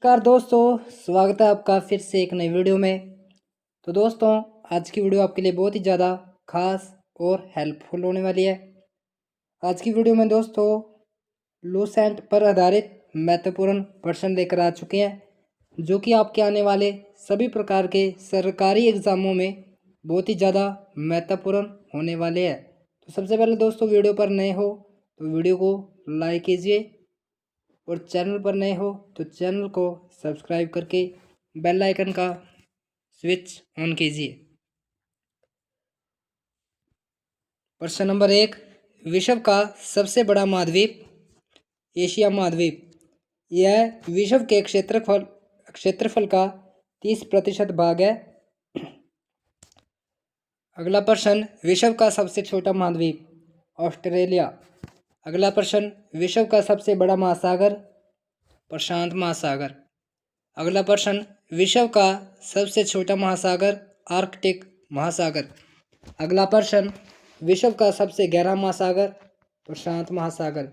नमस्कार दोस्तों, स्वागत है आपका फिर से एक नई वीडियो में। तो दोस्तों, आज की वीडियो आपके लिए बहुत ही ज़्यादा खास और हेल्पफुल होने वाली है। आज की वीडियो में दोस्तों लूसेंट पर आधारित महत्वपूर्ण प्रश्न लेकर आ चुके हैं, जो कि आपके आने वाले सभी प्रकार के सरकारी एग्ज़ामों में बहुत ही ज़्यादा महत्वपूर्ण होने वाले हैं। तो सबसे पहले दोस्तों, वीडियो पर नए हो तो वीडियो को लाइक कीजिए और चैनल पर नए हो तो चैनल को सब्सक्राइब करके बेल आइकन का स्विच ऑन कीजिए। प्रश्न नंबर 1, विश्व का सबसे बड़ा महाद्वीप एशिया महाद्वीप। यह विश्व के क्षेत्रफल का 30% भाग है। अगला प्रश्न, विश्व का सबसे छोटा महाद्वीप ऑस्ट्रेलिया। अगला प्रश्न, विश्व का सबसे बड़ा महासागर प्रशांत महासागर। अगला प्रश्न, विश्व का सबसे छोटा महासागर आर्कटिक महासागर। अगला प्रश्न, विश्व का सबसे गहरा महासागर प्रशांत महासागर।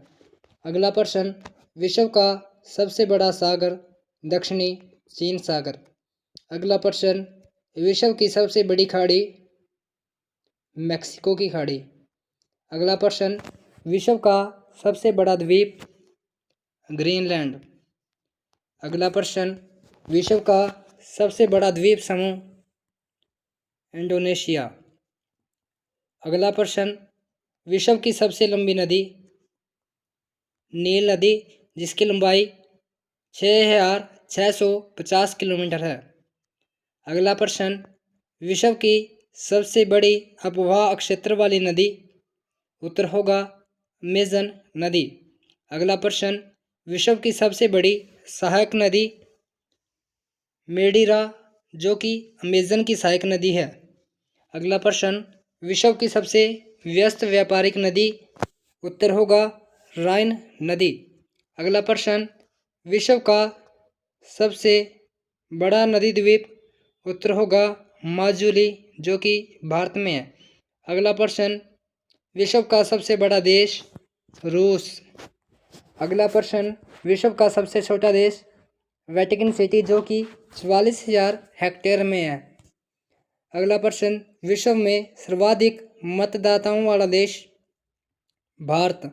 अगला प्रश्न, विश्व का सबसे बड़ा सागर दक्षिणी चीन सागर। अगला प्रश्न, विश्व की सबसे बड़ी खाड़ी मैक्सिको की खाड़ी। अगला प्रश्न, विश्व का सबसे बड़ा द्वीप ग्रीनलैंड। अगला प्रश्न, विश्व का सबसे बड़ा द्वीप समूह इंडोनेशिया। अगला प्रश्न, विश्व की सबसे लंबी नदी नील नदी, जिसकी लंबाई 6,650 किलोमीटर है। अगला प्रश्न, विश्व की सबसे बड़ी अपवाह क्षेत्र वाली नदी उत्तर होगा अमेजन नदी। अगला प्रश्न, विश्व की सबसे बड़ी सहायक नदी मेडीरा, जो कि अमेजन की सहायक नदी है। अगला प्रश्न, विश्व की सबसे व्यस्त व्यापारिक नदी उत्तर होगा राइन नदी। अगला प्रश्न, विश्व का सबसे बड़ा नदी द्वीप उत्तर होगा माजुली, जो कि भारत में है। अगला प्रश्न, विश्व का सबसे बड़ा देश रूस। अगला प्रश्न, विश्व का सबसे छोटा देश वेटिकन सिटी, जो कि 44,000 हेक्टेयर में है। अगला प्रश्न, विश्व में सर्वाधिक मतदाताओं वाला देश भारत।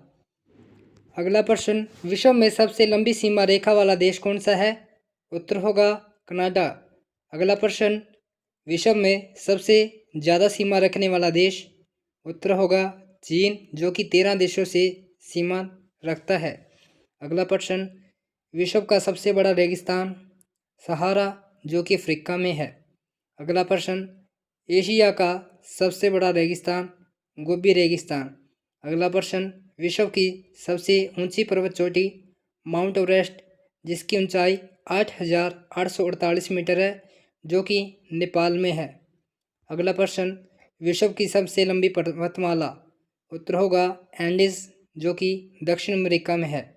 अगला प्रश्न, विश्व में सबसे लंबी सीमा रेखा वाला देश कौन सा है? उत्तर होगा कनाडा। अगला प्रश्न, विश्व में सबसे ज़्यादा सीमा रखने वाला देश उत्तर होगा चीन, जो कि 13 देशों से सीमा रखता है। अगला प्रश्न, विश्व का सबसे बड़ा रेगिस्तान सहारा, जो कि अफ्रीका में है। अगला प्रश्न, एशिया का सबसे बड़ा रेगिस्तान गोबी रेगिस्तान। अगला प्रश्न, विश्व की सबसे ऊंची पर्वत चोटी माउंट एवरेस्ट, जिसकी ऊंचाई 8,848 मीटर है, जो कि नेपाल में है। अगला प्रश्न, विश्व की सबसे लंबी पर्वतमाला उत्तर होगा एंडीज, जो कि दक्षिण अमेरिका में है।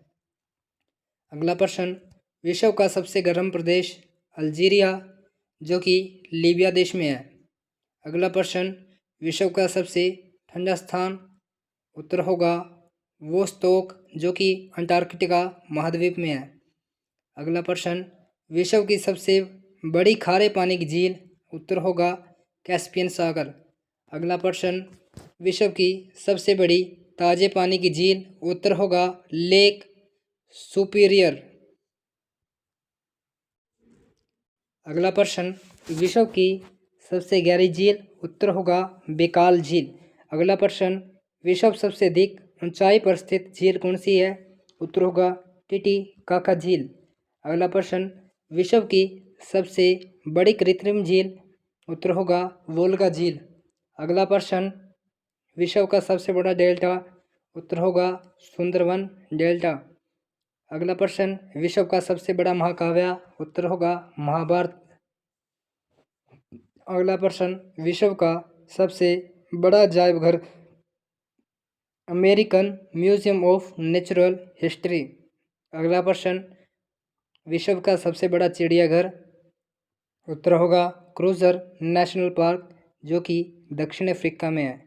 अगला प्रश्न, विश्व का सबसे गर्म प्रदेश अल्जीरिया, जो कि लीबिया देश में है। अगला प्रश्न, विश्व का सबसे ठंडा स्थान उत्तर होगा वोस्तोक, जो कि अंटार्कटिका महाद्वीप में है। अगला प्रश्न, विश्व की सबसे बड़ी खारे पानी की झील उत्तर होगा कैस्पियन सागर। अगला प्रश्न, विश्व की सबसे बड़ी ताजे पानी की झील उत्तर होगा लेक सुपीरियर। अगला प्रश्न, विश्व की सबसे गहरी झील उत्तर होगा बेकाल झील। अगला प्रश्न, विश्व सबसे अधिक ऊंचाई पर स्थित झील कौन सी है? उत्तर होगा टिटीकाका झील। अगला प्रश्न, विश्व की सबसे बड़ी कृत्रिम झील उत्तर होगा वोल्गा झील। अगला प्रश्न, विश्व का सबसे बड़ा डेल्टा उत्तर होगा सुंदरवन डेल्टा। अगला प्रश्न, विश्व का सबसे बड़ा महाकाव्य उत्तर होगा महाभारत। अगला प्रश्न, विश्व का सबसे बड़ा अजायब घर American museum of natural history. अगला प्रश्न, विश्व का सबसे बड़ा चिड़ियाघर उत्तर होगा क्रूजर नेशनल पार्क, जो कि दक्षिण अफ्रीका में है।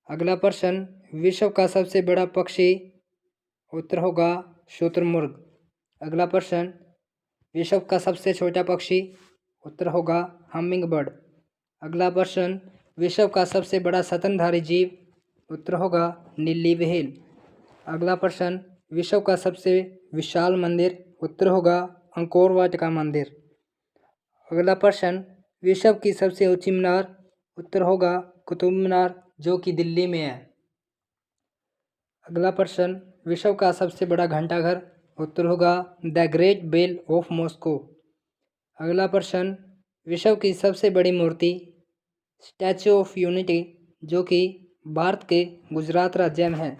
अगला प्रश्न, विश्व का सबसे बड़ा पक्षी उत्तर होगा शुतुरमुर्ग। अगला प्रश्न, विश्व का सबसे छोटा पक्षी? उत्तर होगा हमिंग बर्ड। अगला प्रश्न, विश्व का सबसे बड़ा स्तनधारी जीव? उत्तर होगा नीली व्हेल। अगला प्रश्न, विश्व का सबसे विशाल मंदिर? उत्तर होगा अंकोर वाट का मंदिर। अगला प्रश्न, विश्व की सबसे ऊंची मीनार? उत्तर होगा कुतुब मीनार जो कि दिल्ली में है। अगला प्रश्न, विश्व का सबसे बड़ा घंटाघर? उत्तर होगा the great bell of Moscow. अगला प्रश्न, विश्व की सबसे बड़ी मूर्ति? स्टैचू ऑफ यूनिटी जो कि भारत के गुजरात राज्य में है,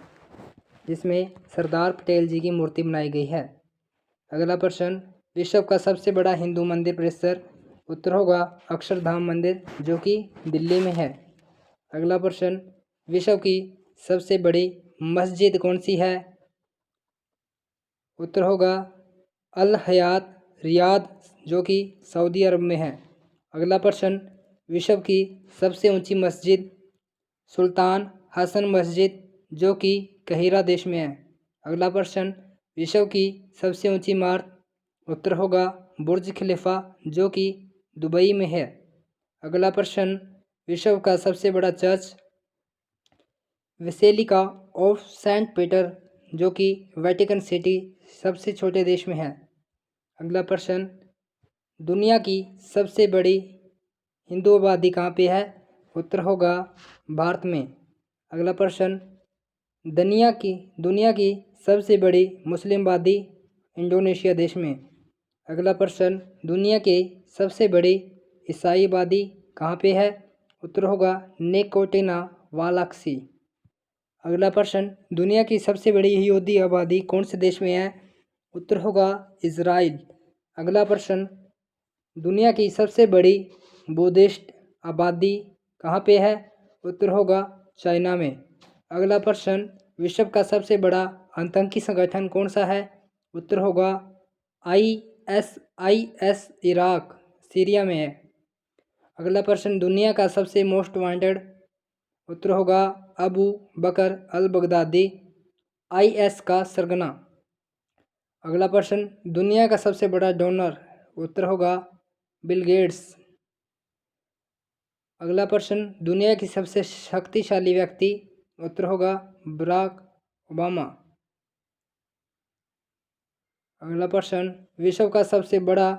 जिसमें सरदार पटेल जी की मूर्ति बनाई गई है। अगला प्रश्न, विश्व का सबसे बड़ा हिंदू मंदिर परिसर? उत्तर होगा अक्षरधाम मंदिर जो कि दिल्ली में है। अगला प्रश्न, विश्व की सबसे बड़ी मस्जिद कौन सी है? उत्तर होगा अल हयात रियाद जो कि सऊदी अरब में है। अगला प्रश्न, विश्व की सबसे ऊंची मस्जिद? सुल्तान हसन मस्जिद जो कि कहिरा देश में है। अगला प्रश्न, विश्व की सबसे ऊंची इमारत? उत्तर होगा बुर्ज खलीफा जो कि दुबई में है। अगला प्रश्न, विश्व का सबसे बड़ा church? Basilica of saint Peter जो कि वेटिकन सिटी सबसे छोटे देश में है। अगला प्रश्न, दुनिया की सबसे बड़ी हिंदू आबादी कहाँ पे है? उत्तर होगा भारत में। अगला प्रश्न, दुनिया की सबसे बड़ी मुस्लिम आबादी? इंडोनेशिया देश में। अगला प्रश्न, दुनिया की सबसे बड़ी ईसाई आबादी कहाँ पे है? उत्तर होगा नेकोटिना वालाक्सी। अगला प्रश्न, दुनिया की सबसे बड़ी यहूदी आबादी कौन से देश में है? उत्तर होगा इजराइल। अगला प्रश्न, दुनिया की सबसे बड़ी बुद्धिस्ट आबादी कहाँ पे है? उत्तर होगा चाइना में। अगला प्रश्न, विश्व का सबसे बड़ा आतंकी संगठन कौन सा है? उत्तर होगा ISIS इराक सीरिया में है। अगला प्रश्न, दुनिया का सबसे मोस्ट वांटेड? उत्तर होगा Abu Bakr al Baghdadi IS का सरगना। अगला प्रश्न, दुनिया का सबसे बड़ा डोनर? उत्तर होगा बिल गेट्स। अगला प्रश्न, दुनिया की सबसे शक्तिशाली व्यक्ति? उत्तर होगा बराक ओबामा। अगला प्रश्न, विश्व का सबसे बड़ा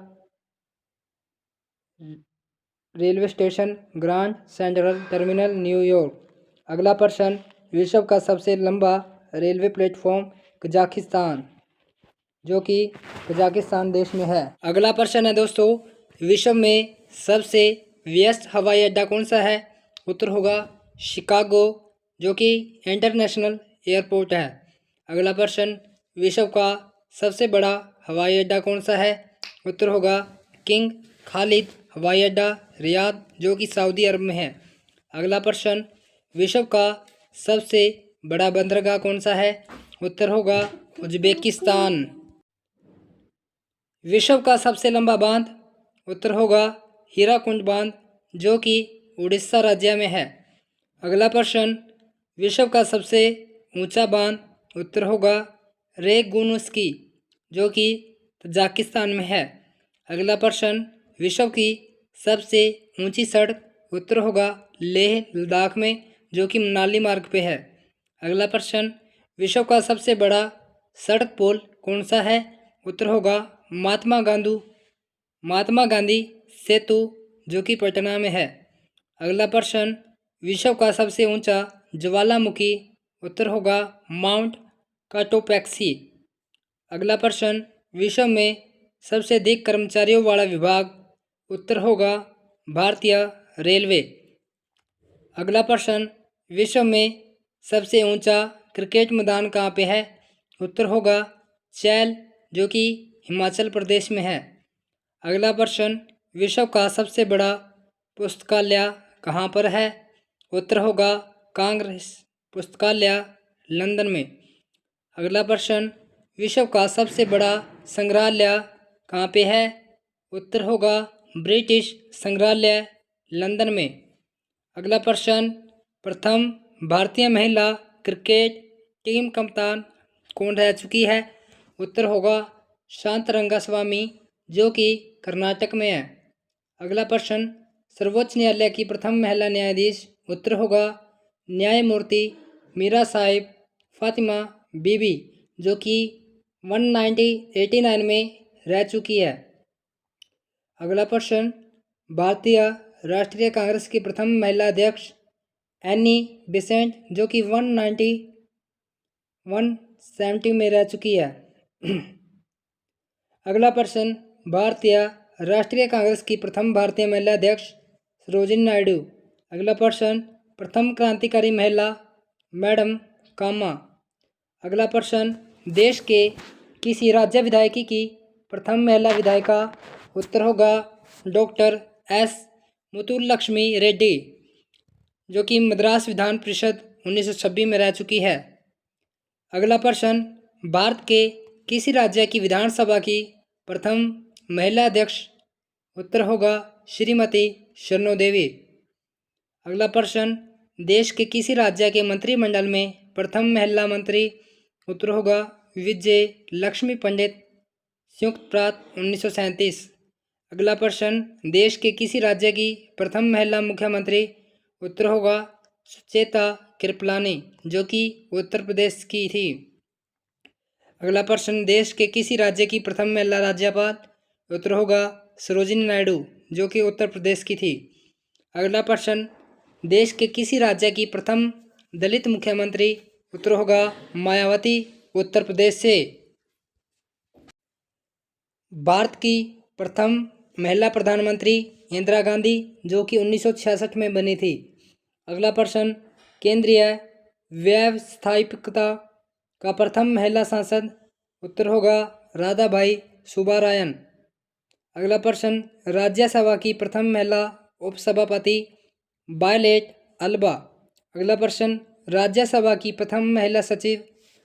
railway station? Grand central terminal New York. अगला प्रश्न, विश्व का सबसे लंबा रेलवे प्लेटफॉर्म? कजाकिस्तान जो कि कजाकिस्तान देश में है। अगला प्रश्न है दोस्तों, विश्व में सबसे व्यस्त हवाई अड्डा कौन सा है? उत्तर होगा शिकागो जो कि इंटरनेशनल एयरपोर्ट है। अगला प्रश्न, विश्व का सबसे बड़ा हवाई अड्डा कौन सा है? उत्तर होगा किंग खालिद हवाई अड्डा रियाद जो कि सऊदी अरब में है। अगला प्रश्न, विश्व का सबसे बड़ा बंदरगाह कौन सा है? उत्तर होगा उज्बेकिस्तान। विश्व का सबसे लंबा बांध? उत्तर होगा हीराकुंड बांध जो कि उड़ीसा राज्य में है। अगला प्रश्न, विश्व का सबसे ऊंचा बांध? उत्तर होगा रेगुनस्की जो कि तजाकिस्तान में है। अगला प्रश्न, विश्व की सबसे ऊंची सड़क? उत्तर होगा लेह लद्दाख में जो कि मनाली मार्ग पे है। अगला प्रश्न, विश्व का सबसे बड़ा सड़क पुल कौन सा है? उत्तर होगा महात्मा गांधी सेतु जो कि पटना में है। अगला प्रश्न, विश्व का सबसे ऊंचा ज्वालामुखी? उत्तर होगा माउंट काटोपैक्सी। अगला प्रश्न, विश्व में सबसे अधिक कर्मचारियों वाला विभाग? उत्तर होगा भारतीय रेलवे। अगला प्रश्न, विश्व में सबसे ऊंचा क्रिकेट मैदान कहाँ पे है? उत्तर होगा चैल जो कि हिमाचल प्रदेश में है। अगला प्रश्न, विश्व का सबसे बड़ा पुस्तकालय कहाँ पर है? उत्तर होगा कांग्रेस पुस्तकालय लंदन में। अगला प्रश्न, विश्व का सबसे बड़ा संग्रहालय कहाँ पे है? उत्तर होगा ब्रिटिश संग्रहालय लंदन में। अगला प्रश्न, प्रथम भारतीय महिला क्रिकेट टीम कप्तान कौन रह चुकी है? उत्तर होगा शांतरंगा स्वामी जो कि कर्नाटक में है। अगला प्रश्न, सर्वोच्च न्यायालय की प्रथम महिला न्यायाधीश उत्तर होगा न्यायमूर्ति मीरा साहिब फातिमा बीबी, जो कि 1989 में रह चुकी है। अगला प्रश्न, भारतीय राष्ट्रीय कांग्रेस की प्रथम महिला अध्यक्ष एनी बेसेंट, जो कि 170 में रह चुकी है। अगला प्रश्न, भारतीय राष्ट्रीय कांग्रेस की प्रथम भारतीय महिला अध्यक्ष सरोजिनी नायडू। अगला प्रश्न, प्रथम क्रांतिकारी महिला मैडम कामा। अगला प्रश्न, देश के किसी राज्य विधायकी की प्रथम महिला विधायिका उत्तर होगा डॉक्टर एस मुथुलक्ष्मी रेड्डी, जो कि मद्रास विधान परिषद 1926 में रह चुकी है। अगला प्रश्न, भारत के किसी राज्य की विधानसभा की प्रथम महिला अध्यक्ष उत्तर होगा श्रीमती शरणो देवी। अगला प्रश्न, देश के किसी राज्य के मंत्रिमंडल में प्रथम महिला मंत्री उत्तर होगा विजय लक्ष्मी पंडित, संयुक्त प्रांत 1937। अगला प्रश्न, देश के किसी राज्य की प्रथम महिला मुख्यमंत्री उत्तर होगा सुचेता कृपलानी, जो कि उत्तर प्रदेश की थी। अगला प्रश्न, देश के किसी राज्य की प्रथम महिला राज्यपाल उत्तर होगा सरोजिनी नायडू, जो कि उत्तर प्रदेश की थी। अगला प्रश्न, देश के किसी राज्य की प्रथम दलित मुख्यमंत्री उत्तर होगा मायावती, उत्तर प्रदेश से। भारत की प्रथम महिला प्रधानमंत्री इंदिरा गांधी, जो कि 1966 में बनी थी। अगला प्रश्न, केंद्रीय व्यवस्थापिका का प्रथम महिला सांसद उत्तर होगा राधा भाई सुब्बारायन। अगला प्रश्न, राज्यसभा की प्रथम महिला उपसभापति वायलेट अल्बा। अगला प्रश्न, राज्यसभा की प्रथम महिला सचिव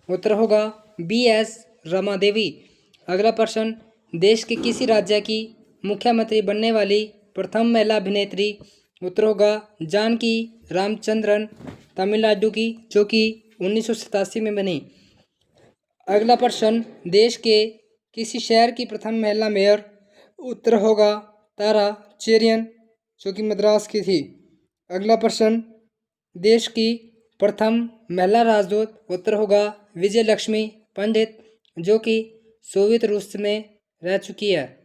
उत्तर होगा BS रमा देवी। अगला प्रश्न, देश के किसी राज्य की मुख्यमंत्री बनने वाली प्रथम महिला अभिनेत्री उत्तर होगा जानकी रामचंद्रन, तमिलनाडु की, जो कि 1987 में बनी। अगला प्रश्न, देश के किसी शहर की प्रथम महिला मेयर उत्तर होगा तारा चेरियन, जो कि मद्रास की थी। अगला प्रश्न, देश की प्रथम महिला राजदूत उत्तर होगा विजय लक्ष्मी पंडित, जो कि सोवियत रूस में रह चुकी है।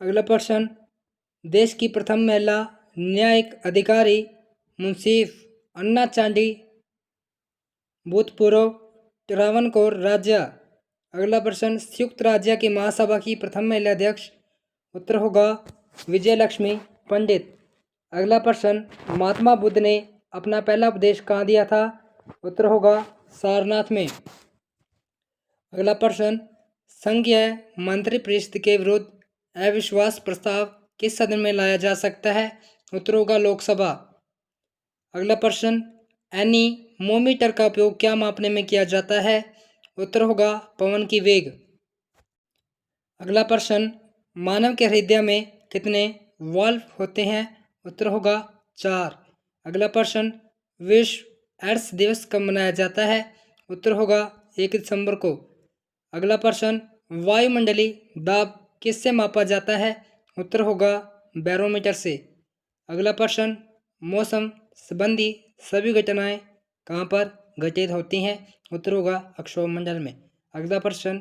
अगला प्रश्न, देश की प्रथम महिला न्यायिक अधिकारी मुंशीफ अन्ना चांडी, भूतपूर्व ट्रावनकोर राज्य। अगला प्रश्न, संयुक्त राज्य की महासभा की प्रथम महिला अध्यक्ष उत्तर होगा विजय लक्ष्मी पंडित। अगला प्रश्न, महात्मा बुद्ध ने अपना पहला उपदेश कहाँ दिया था उत्तर होगा सारनाथ में। अगला प्रश्न, संघीय मंत्रिपरिषद के विरुद्ध अविश्वास प्रस्ताव किस सदन में लाया जा सकता है उत्तर होगा लोकसभा। अगला प्रश्न, एनीमोमीटर का उपयोग क्या मापने में किया जाता है उत्तर होगा पवन की वेग। अगला प्रश्न, मानव के हृदय में कितने वाल्व होते हैं उत्तर होगा 4। अगला प्रश्न, विश्व एड्स दिवस कब मनाया जाता है उत्तर होगा 1 दिसंबर को। अगला प्रश्न, वायुमंडलीय दाब किससे मापा जाता है उत्तर होगा बैरोमीटर से। अगला प्रश्न, मौसम संबंधी सभी घटनाएं कहाँ पर घटित होती हैं उत्तर होगा अक्षोभमंडल में। अगला प्रश्न,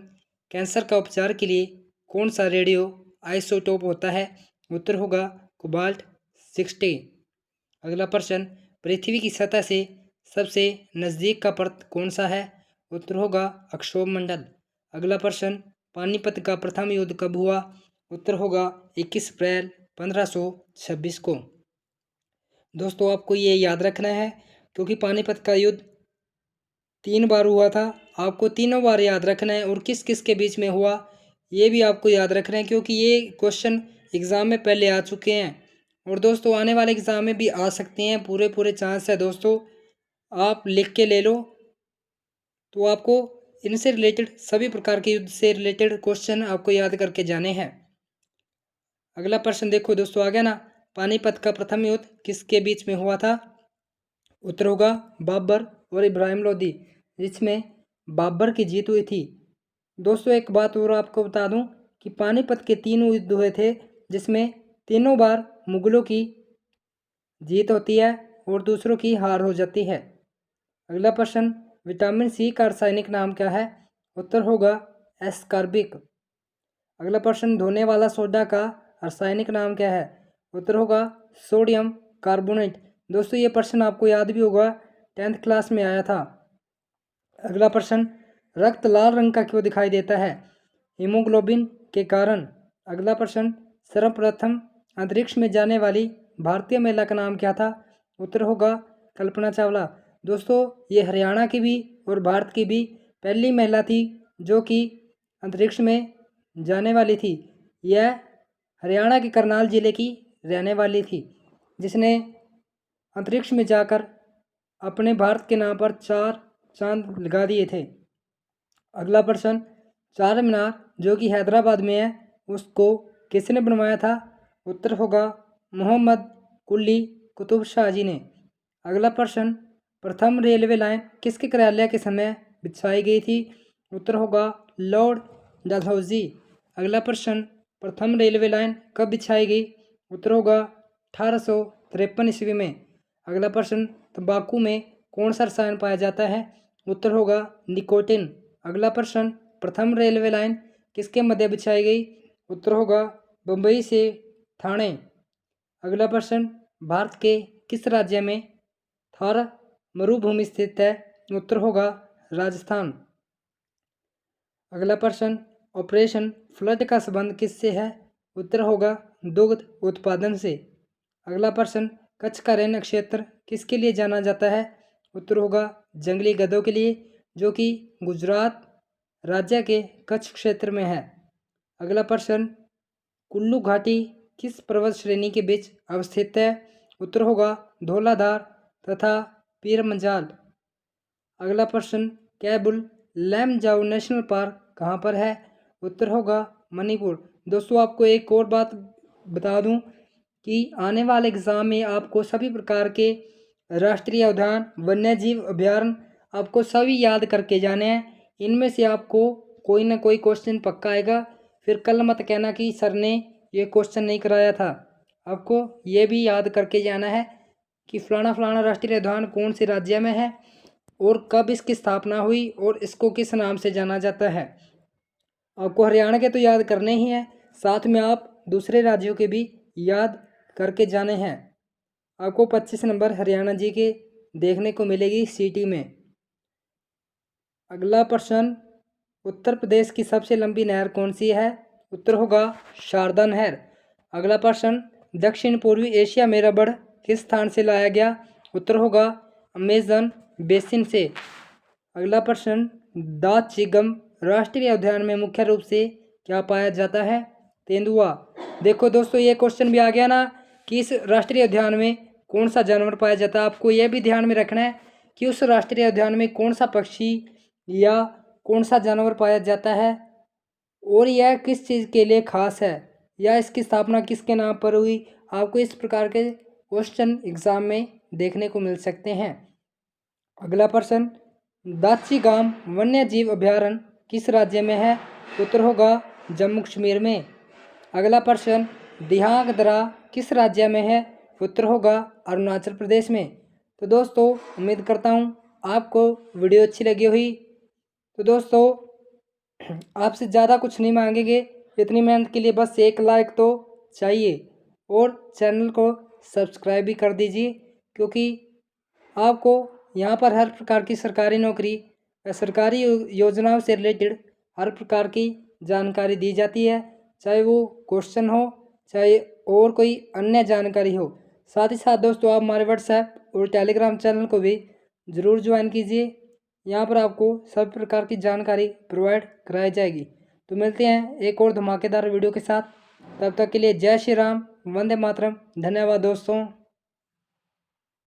कैंसर का उपचार के लिए कौन सा रेडियो आइसोटोप होता है उत्तर होगा कोबाल्ट 60। अगला प्रश्न, पृथ्वी की सतह से सबसे नज़दीक का पर्वत कौन सा है उत्तर होगा अक्षोभमंडल। अगला प्रश्न, पानीपत का प्रथम युद्ध कब हुआ उत्तर होगा 21 अप्रैल 1526 को। दोस्तों आपको ये याद रखना है क्योंकि पानीपत का युद्ध 3 बार हुआ था, आपको तीनों बार याद रखना है और किस किस के बीच में हुआ ये भी आपको याद रखना है क्योंकि ये क्वेश्चन एग्ज़ाम में पहले आ चुके हैं और दोस्तों आने वाले एग्ज़ाम में भी आ सकते हैं, पूरे चांस है दोस्तों। आप लिख के ले लो तो आपको इनसे रिलेटेड सभी प्रकार के युद्ध से रिलेटेड क्वेश्चन आपको याद करके जाने हैं। अगला प्रश्न देखो दोस्तों आ गया ना, पानीपत का प्रथम युद्ध किसके बीच में हुआ था उत्तर होगा बाबर और इब्राहिम लोदी, जिसमें बाबर की जीत हुई थी। दोस्तों एक बात और आपको बता दूं कि पानीपत के 3 युद्ध हुए थे, जिसमें तीनों बार मुगलों की जीत होती है और दूसरों की हार हो जाती है। अगला प्रश्न, विटामिन सी का रासायनिक नाम क्या है? उत्तर होगा एस्कॉर्बिक। अगला प्रश्न, धोने वाला सोडा का रासायनिक नाम क्या है? उत्तर होगा सोडियम कार्बोनेट। दोस्तों ये प्रश्न आपको याद भी होगा, 10th क्लास में आया था। अगला प्रश्न, रक्त लाल रंग का क्यों दिखाई देता है? हीमोग्लोबिन के कारण। अगला प्रश्न, सर्वप्रथम अंतरिक्ष में जाने वाली भारतीय महिला का नाम क्या था? उत्तर होगा कल्पना चावला। दोस्तों ये हरियाणा की भी और भारत की भी पहली महिला थी जो कि अंतरिक्ष में जाने वाली थी। यह हरियाणा के करनाल जिले की रहने वाली थी, जिसने अंतरिक्ष में जाकर अपने भारत के नाम पर 4 चांद लगा दिए थे। अगला प्रश्न, चार मीनार जो कि हैदराबाद में है, उसको किसने बनवाया था? उत्तर होगा मोहम्मद कुली कुतुब शाह जी ने। अगला प्रश्न, प्रथम रेलवे लाइन किसके कार्यालय के समय बिछाई गई थी? उत्तर होगा लॉर्ड डलहौजी। अगला प्रश्न, प्रथम रेलवे लाइन कब बिछाई गई? उत्तर होगा 1853 ईस्वी में। अगला प्रश्न, तंबाकू में कौन सा रसायन पाया जाता है? उत्तर होगा निकोटिन। अगला प्रश्न, प्रथम रेलवे लाइन किसके मध्य बिछाई गई? उत्तर होगा बम्बई से ठाणे। अगला प्रश्न, भारत के किस राज्य में थार मरुभूमि स्थित है? उत्तर होगा राजस्थान। अगला प्रश्न, ऑपरेशन फ्लड का संबंध किससे है? उत्तर होगा दुग्ध उत्पादन से। अगला प्रश्न, कच्छ का रण क्षेत्र किसके लिए जाना जाता है? उत्तर होगा जंगली गधों के लिए, जो कि गुजरात राज्य के कच्छ क्षेत्र में है। अगला प्रश्न, कुल्लू घाटी किस पर्वत श्रेणी के बीच अवस्थित है? उत्तर होगा धौलाधार तथा पीर मंजाल। अगला प्रश्न, कैबुल लैमजाओ नेशनल पार्क कहाँ पर है? उत्तर होगा मणिपुर। दोस्तों आपको एक और बात बता दूं कि आने वाले एग्ज़ाम में आपको सभी प्रकार के राष्ट्रीय उद्यान, वन्यजीव अभ्यारण्य आपको सभी याद करके जाने हैं। इनमें से आपको कोई ना कोई क्वेश्चन पक्का आएगा। फिर कल मत कहना कि सर ने ये क्वेश्चन नहीं कराया था। आपको ये भी याद करके जाना है कि फलाना फलाना राष्ट्रीय उद्यान कौन से राज्य में है और कब इसकी स्थापना हुई और इसको किस नाम से जाना जाता है। आपको हरियाणा के तो याद करने ही हैं, साथ में आप दूसरे राज्यों के भी याद करके जाने हैं। आपको 25 नंबर हरियाणा जी के देखने को मिलेगी सीटी में। अगला प्रश्न, उत्तर प्रदेश की सबसे लंबी नहर कौन सी है? उत्तर होगा शारदा नहर। अगला प्रश्न, दक्षिण पूर्वी एशिया में रबड़ किस स्थान से लाया गया? उत्तर होगा अमेजन बेसिन से। अगला प्रश्न, दाचिगम राष्ट्रीय उद्यान में मुख्य रूप से क्या पाया जाता है? तेंदुआ। देखो दोस्तों ये क्वेश्चन भी आ गया ना कि इस राष्ट्रीय उद्यान में कौन सा जानवर पाया जाता है। आपको यह भी ध्यान में रखना है कि उस राष्ट्रीय उद्यान में कौन सा पक्षी या कौन सा जानवर पाया जाता है और यह किस चीज़ के लिए खास है या इसकी स्थापना किसके नाम पर हुई। आपको इस प्रकार के क्वेश्चन एग्जाम में देखने को मिल सकते हैं। अगला प्रश्न, दाचिगाम वन्य जीव अभ्यारण्य किस राज्य में है? उत्तर होगा जम्मू कश्मीर में। अगला प्रश्न, दिहांग दर्रा किस राज्य में है? उत्तर होगा अरुणाचल प्रदेश में। तो दोस्तों उम्मीद करता हूँ आपको वीडियो अच्छी लगी हुई। तो दोस्तों आपसे ज़्यादा कुछ नहीं मांगेंगे, इतनी मेहनत के लिए बस एक लाइक तो चाहिए और चैनल को सब्सक्राइब भी कर दीजिए, क्योंकि आपको यहाँ पर हर प्रकार की सरकारी नौकरी सरकारी योजनाओं से रिलेटेड हर प्रकार की जानकारी दी जाती है, चाहे वो क्वेश्चन हो चाहे और कोई अन्य जानकारी हो। साथ ही साथ दोस्तों आप हमारे व्हाट्सएप और टेलीग्राम चैनल को भी ज़रूर ज्वाइन कीजिए। यहाँ पर आपको सभी प्रकार की जानकारी प्रोवाइड कराई जाएगी। तो मिलते हैं एक और धमाकेदार वीडियो के साथ, तब तक के लिए जय श्री राम, वंदे मातरम। धन्यवाद दोस्तों।